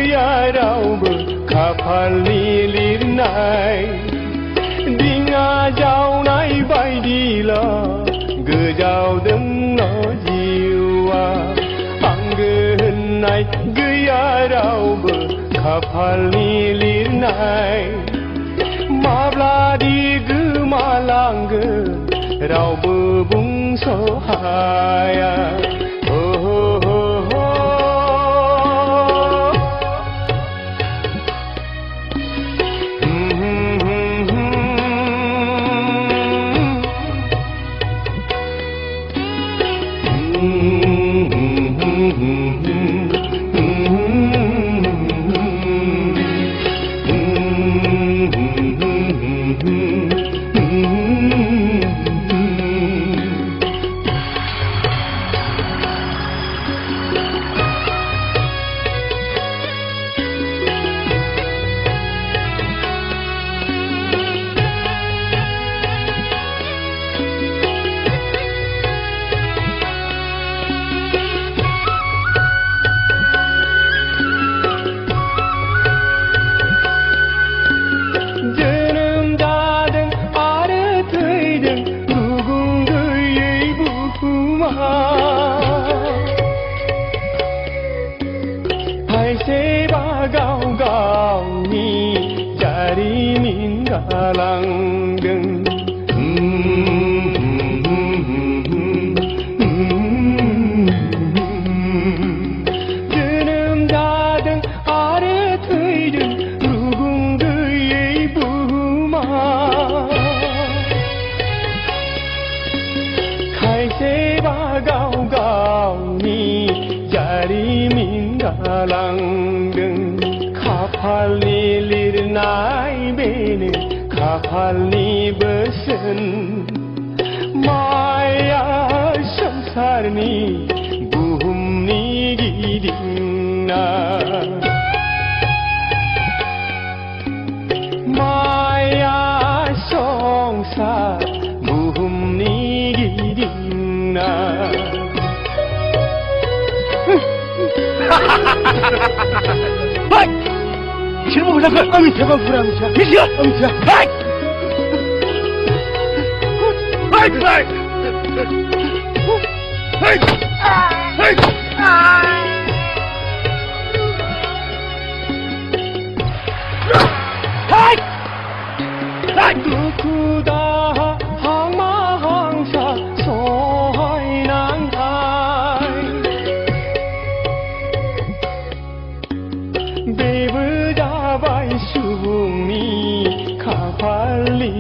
गैया रावबो खाफालनि लिरनाय दिङा जावनाय बायदिल' गोजावदोंल' जिउआ आंगो होननाय गैया रावबो खाफालनि लिरनाय माब्लादि गोमालांगोन रावबो बुंस' हाया खायसेबा गाव गावनि जारिमिन गालांदों जोनोम जादों आरो थैदों रुगुं गैयै बुहुमा खायसेबा गाव गावनि जारिमिन गालांदों खाफालनि लिरनाय बेनो खाफालनि बोसोन माया संसारनि बुहुमनि गिदिंना माया संसार बुहुमनि गिदिंना Hai! Sino mo laga? Ang siya bang pura siya? Siya! Ang siya! Hai! Hai! Hai! Hai! Hai! Hai! Hai! Duku dah hang ma hang sa sohai nang thai बेबो जाबाय सुबुंनि खाफालनि